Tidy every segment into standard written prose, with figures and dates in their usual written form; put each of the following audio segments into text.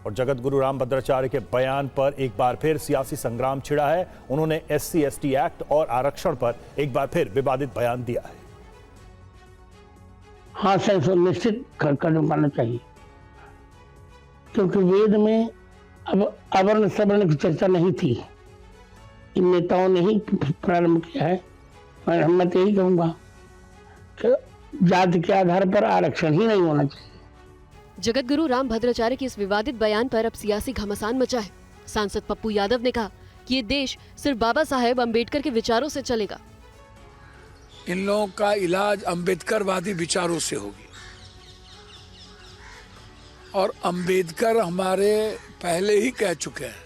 और जगत गुरु रामभद्राचार्य के बयान पर एक बार फिर सियासी संग्राम छिड़ा है। उन्होंने SC/ST एक्ट और आरक्षण पर एक बार फिर विवादित बयान दिया है। हाँ, निश्चित कदम उठाना चाहिए, क्योंकि वेद में अब अवर्ण सवर्ण की चर्चा नहीं थी, इन नेताओं ने ही प्रारंभ किया है। और मैं तो यही कहूँगा कि जाति के आधार पर आरक्षण ही नहीं होना चाहिए। जगत गुरु रामभद्राचार्य के इस विवादित बयान पर अब सियासी घमासान मचा है। सांसद पप्पू यादव ने कहा कि ये देश सिर्फ बाबा साहेब अम्बेडकर के विचारों से चलेगा। इन लोगों का इलाज अम्बेडकरवादी विचारों से होगी, और अम्बेडकर हमारे पहले ही कह चुके हैं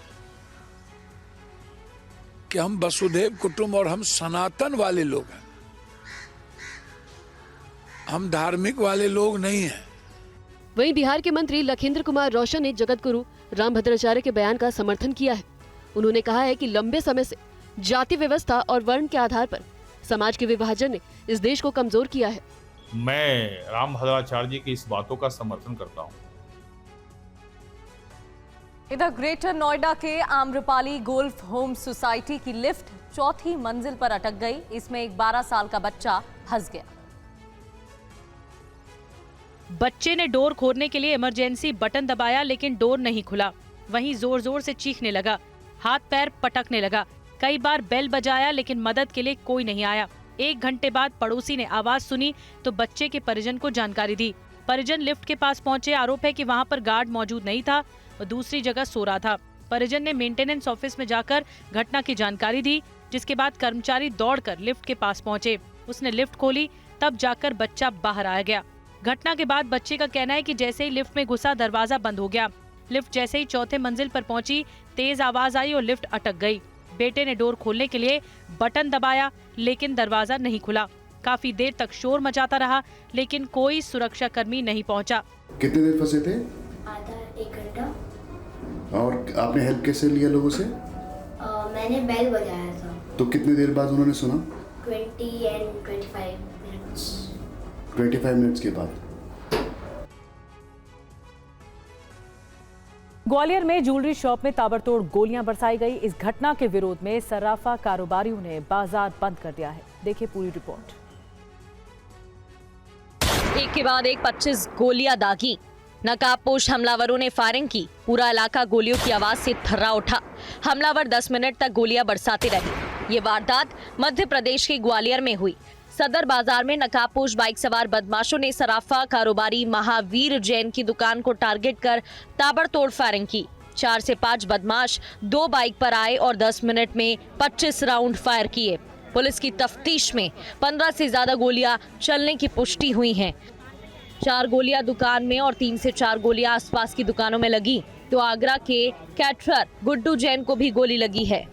कि हम वसुधैव कुटुंब और हम सनातन वाले लोग हैं, हम धार्मिक वाले लोग नहीं हैं। वहीं बिहार के मंत्री लखींद्र कुमार रोशन ने जगत गुरु रामभद्राचार्य के बयान का समर्थन किया है। उन्होंने कहा है कि लंबे समय से जाति व्यवस्था और वर्ण के आधार पर समाज के विभाजन ने इस देश को कमजोर किया है। मैं रामभद्राचार्य जी की इस बातों का समर्थन करता हूँ। इधर ग्रेटर नोएडा के आम्रपाली गोल्फ होम सोसाइटी की लिफ्ट चौथी मंजिल पर अटक गई। इसमें एक 12 साल का बच्चा फंस गया। बच्चे ने डोर खोलने के लिए इमरजेंसी बटन दबाया, लेकिन डोर नहीं खुला। वहीं जोर जोर से चीखने लगा, हाथ पैर पटकने लगा। कई बार बेल बजाया, लेकिन मदद के लिए कोई नहीं आया। 1 घंटे बाद पड़ोसी ने आवाज सुनी तो बच्चे के परिजन को जानकारी दी। परिजन लिफ्ट के पास पहुंचे। आरोप है कि वहां पर गार्ड मौजूद नहीं था और दूसरी जगह सो रहा था। परिजन ने मेंटेनेंस ऑफिस में जाकर घटना की जानकारी दी, जिसके बाद कर्मचारी दौड़कर लिफ्ट के पास पहुंचे। उसने लिफ्ट खोली, तब जाकर बच्चा बाहर आ गया। घटना के बाद बच्चे का कहना है कि जैसे ही लिफ्ट में घुसा, दरवाजा बंद हो गया। लिफ्ट जैसे ही चौथे मंजिल पर पहुंची, तेज आवाज आई और लिफ्ट अटक गई। बेटे ने डोर खोलने के लिए बटन दबाया, लेकिन दरवाजा नहीं खुला। काफी देर तक शोर मचाता रहा, लेकिन कोई सुरक्षा कर्मी नहीं पहुंचा। कितनी देर फंसे थे? आधा 1 घंटा। और आपने हेल्प कैसे लिया लोगों से? मैंने बेल बजाया था। तो कितनी देर बाद उन्होंने सुना? 20 and 25 मिनट्स। 25 मिनट्स के बाद। ग्वालियर में ज्वेलरी शॉप में ताबड़तोड़ गोलियां बरसाई गई। इस घटना के विरोध में सर्राफा कारोबारियों ने बाजार बंद कर दिया है। देखिए पूरी रिपोर्ट। एक के बाद एक 25 गोलियां दागी। नकाबपोश हमलावरों ने फायरिंग की। पूरा इलाका गोलियों की आवाज से थर्रा उठा। हमलावर 10 मिनट तक गोलियां बरसाते रहे। ये वारदात मध्य प्रदेश के ग्वालियर में हुई। सदर बाजार में नकाबपोश बाइक सवार बदमाशों ने सराफा कारोबारी महावीर जैन की दुकान को टारगेट कर ताबड़तोड़ फायरिंग की। 4 से 5 बदमाश 2 बाइक पर आए और 10 मिनट में 25 राउंड फायर किए। पुलिस की तफ्तीश में 15 से ज्यादा गोलियां चलने की पुष्टि हुई हैं। 4 गोलियां दुकान में और 3 से 4 गोलियां आसपास की दुकानों में लगी। तो आगरा के कैटरर गुड्डू जैन को भी गोली लगी है।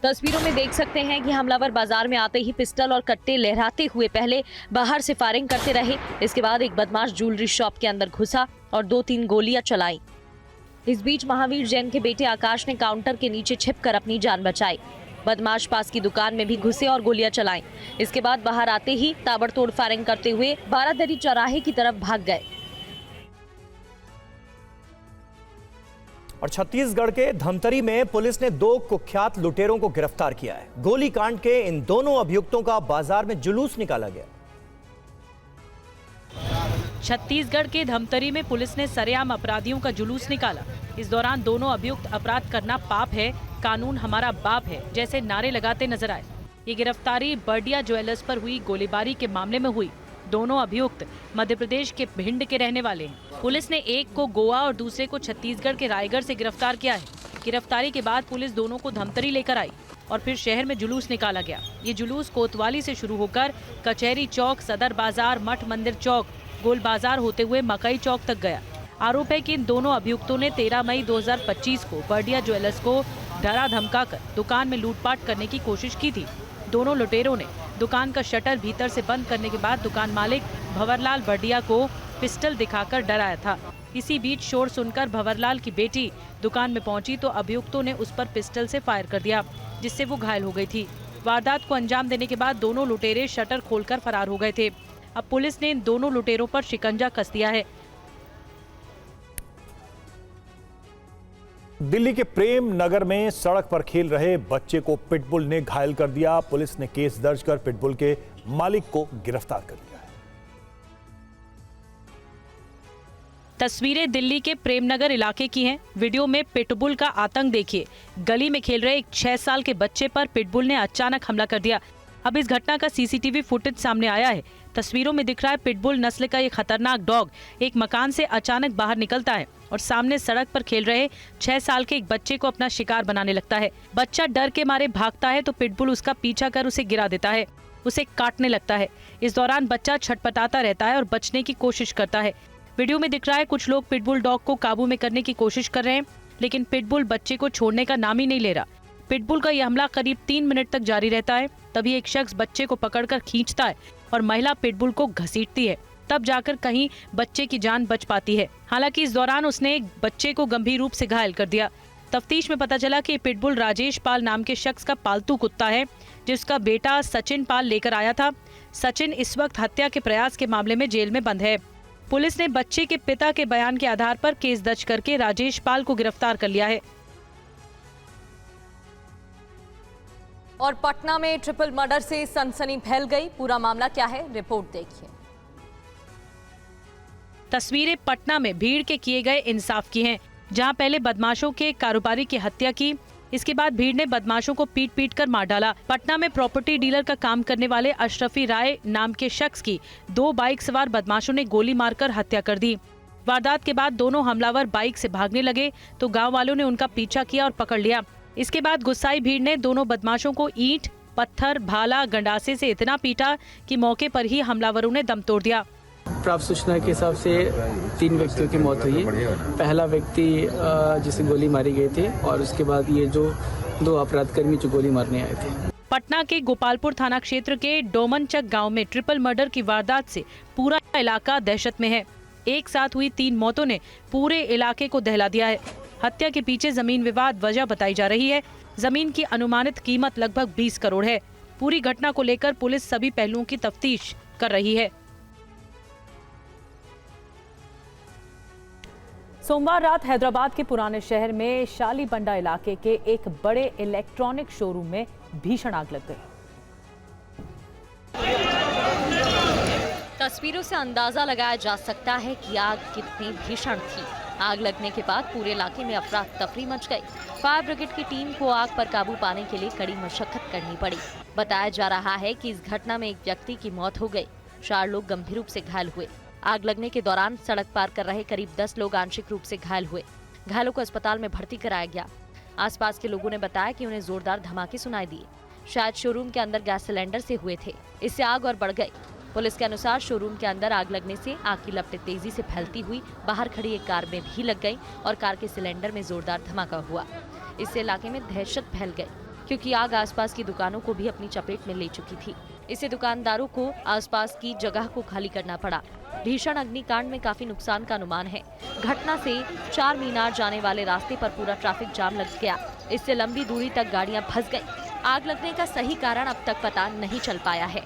तस्वीरों में देख सकते हैं कि हमलावर बाजार में आते ही पिस्टल और कट्टे लहराते हुए पहले बाहर से फायरिंग करते रहे। इसके बाद एक बदमाश ज्वेलरी शॉप के अंदर घुसा और 2-3 गोलियां चलाई। इस बीच महावीर जैन के बेटे आकाश ने काउंटर के नीचे छिपकर अपनी जान बचाई। बदमाश पास की दुकान में भी घुसे और गोलियां चलाई। इसके बाद बाहर आते ही ताबड़तोड़ फायरिंग करते हुए बारादरी चौराहे की तरफ भाग गए। और छत्तीसगढ़ के धमतरी में पुलिस ने 2 कुख्यात लुटेरों को गिरफ्तार किया है। गोलीकांड के इन दोनों अभियुक्तों का बाजार में जुलूस निकाला गया। छत्तीसगढ़ के धमतरी में पुलिस ने सरेआम अपराधियों का जुलूस निकाला। इस दौरान दोनों अभियुक्त अपराध करना पाप है, कानून हमारा बाप है जैसे नारे लगाते नजर आए। ये गिरफ्तारी बर्डिया ज्वेलर्स पर हुई गोलीबारी के मामले में हुई। दोनों अभियुक्त मध्य प्रदेश के भिंड के रहने वाले हैं। पुलिस ने एक को गोवा और दूसरे को छत्तीसगढ़ के रायगढ़ से गिरफ्तार किया है। गिरफ्तारी के बाद पुलिस दोनों को धमतरी लेकर आई और फिर शहर में जुलूस निकाला गया। ये जुलूस कोतवाली से शुरू होकर कचहरी चौक, सदर बाजार, मठ मंदिर चौक, गोल बाजार होते हुए मकई चौक तक गया। आरोप है कि इन दोनों अभियुक्तों ने 13 मई 2025 को बर्डिया ज्वेलर्स को डरा धमकाकर दुकान में लूटपाट करने की कोशिश की थी। दोनों लुटेरों ने दुकान का शटर भीतर से बंद करने के बाद दुकान मालिक भंवरलाल बर्डिया को पिस्टल दिखाकर डराया था। इसी बीच शोर सुनकर भंवरलाल की बेटी दुकान में पहुंची तो अभियुक्तों ने उस पर पिस्टल से फायर कर दिया, जिससे वो घायल हो गई थी। वारदात को अंजाम देने के बाद दोनों लुटेरे शटर खोलकर फरार हो गए थे। अब पुलिस ने इन दोनों लुटेरों पर शिकंजा कस दिया है। दिल्ली के प्रेम नगर में सड़क पर खेल रहे बच्चे को पिटबुल ने घायल कर दिया। पुलिस ने केस दर्ज कर पिटबुल के मालिक को गिरफ्तार कर लिया है। तस्वीरें दिल्ली के प्रेमनगर इलाके की हैं। वीडियो में पिटबुल का आतंक देखिए। गली में खेल रहे एक 6 साल के बच्चे पर पिटबुल ने अचानक हमला कर दिया। अब इस घटना का सीसीटीवी फुटेज सामने आया है। तस्वीरों में दिख रहा है पिटबुल नस्ल का ये खतरनाक डॉग एक मकान से अचानक बाहर निकलता है और सामने सड़क पर खेल रहे 6 साल के एक बच्चे को अपना शिकार बनाने लगता है। बच्चा डर के मारे भागता है तो पिटबुल उसका पीछा कर उसे गिरा देता है, उसे काटने लगता है। इस दौरान बच्चा छटपटाता रहता है और बचने की कोशिश करता है। वीडियो में दिख रहा है कुछ लोग पिटबुल डॉग को काबू में करने की कोशिश कर रहे हैं, लेकिन पिटबुल बच्चे को छोड़ने का नाम ही नहीं ले रहा। पिटबुल का यह हमला करीब 3 मिनट तक जारी रहता है। तभी एक शख्स बच्चे को पकड़कर खींचता है और महिला पिटबुल को घसीटती है। तब जाकर कहीं बच्चे की जान बच पाती है। हालांकि इस दौरान उसने एक बच्चे को गंभीर रूप से घायल कर दिया। तफ्तीश में पता चला कि पिटबुल राजेश पाल नाम के शख्स का पालतू कुत्ता है, जिसका बेटा सचिन पाल लेकर आया था। सचिन इस वक्त हत्या के प्रयास के मामले में जेल में बंद है। पुलिस ने बच्चे के पिता के बयान के आधार पर केस दर्ज करके राजेश पाल को गिरफ्तार कर लिया है। और पटना में ट्रिपल मर्डर से सनसनी फैल गई। पूरा मामला क्या है, रिपोर्ट देखिए। तस्वीरें पटना में भीड़ के किए गए इंसाफ की हैं, जहां पहले बदमाशों के कारोबारी की हत्या की, इसके बाद भीड़ ने बदमाशों को पीट पीट कर मार डाला। पटना में प्रॉपर्टी डीलर का काम करने वाले अशरफी राय नाम के शख्स की 2 बाइक सवार बदमाशों ने गोली मारकर हत्या कर दी। वारदात के बाद दोनों हमलावर बाइक से भागने लगे तो गाँव वालों ने उनका पीछा किया और पकड़ लिया। इसके बाद गुस्साई भीड़ ने दोनों बदमाशों को ईंट, पत्थर, भाला, गंडासे से इतना पीटा कि मौके पर ही हमलावरों ने दम तोड़ दिया। प्राप्त सूचना के हिसाब से 3 व्यक्तियों की मौत हुई है। पहला व्यक्ति जिसे गोली मारी गई थी और उसके बाद ये जो 2 अपराधकर्मी जो गोली मारने आए थे। पटना के गोपालपुर थाना क्षेत्र के डोमनचक गांव में ट्रिपल मर्डर की वारदात से पूरा इलाका दहशत में है। एक साथ हुई 3 मौतों ने पूरे इलाके को दहला दिया है। हत्या के पीछे जमीन विवाद वजह बताई जा रही है। जमीन की अनुमानित कीमत लगभग 20 करोड़ है। पूरी घटना को लेकर पुलिस सभी पहलुओं की तफ्तीश कर रही है। सोमवार रात हैदराबाद के पुराने शहर में शालीबंडा इलाके के एक बड़े इलेक्ट्रॉनिक शोरूम में भीषण आग लग गई। तस्वीरों से अंदाजा लगाया जा सकता है कि आग कितनी भीषण थी। आग लगने के बाद पूरे इलाके में अफरा तफरी मच गई। फायर ब्रिगेड की टीम को आग पर काबू पाने के लिए कड़ी मशक्कत करनी पड़ी। बताया जा रहा है कि इस घटना में एक व्यक्ति की मौत हो गई, 4 लोग गंभीर रूप से घायल हुए। आग लगने के दौरान सड़क पार कर रहे करीब 10 लोग आंशिक रूप से घायल हुए। घायलों को अस्पताल में भर्ती कराया गया। आसपास के लोगों ने बताया कि उन्हें जोरदार धमाके सुनाई दिए। शायद शोरूम के अंदर गैस सिलेंडर से हुए थे, इससे आग और बढ़ गई। पुलिस के अनुसार शोरूम के अंदर आग लगने से आग की लपटें तेजी से फैलती हुई बाहर खड़ी एक कार में भी लग गई और कार के सिलेंडर में जोरदार धमाका हुआ। इससे इलाके में दहशत फैल गई, क्योंकि आग आसपास की दुकानों को भी अपनी चपेट में ले चुकी थी। इससे दुकानदारों को आसपास की जगह को खाली करना पड़ा। भीषण अग्निकांड में काफी नुकसान का अनुमान है। घटना से 4 मीनार जाने वाले रास्ते पर पूरा ट्रैफिक जाम लग गया। इससे लंबी दूरी तक गाड़ियां फंस गईं। आग लगने का सही कारण अब तक पता नहीं चल पाया है।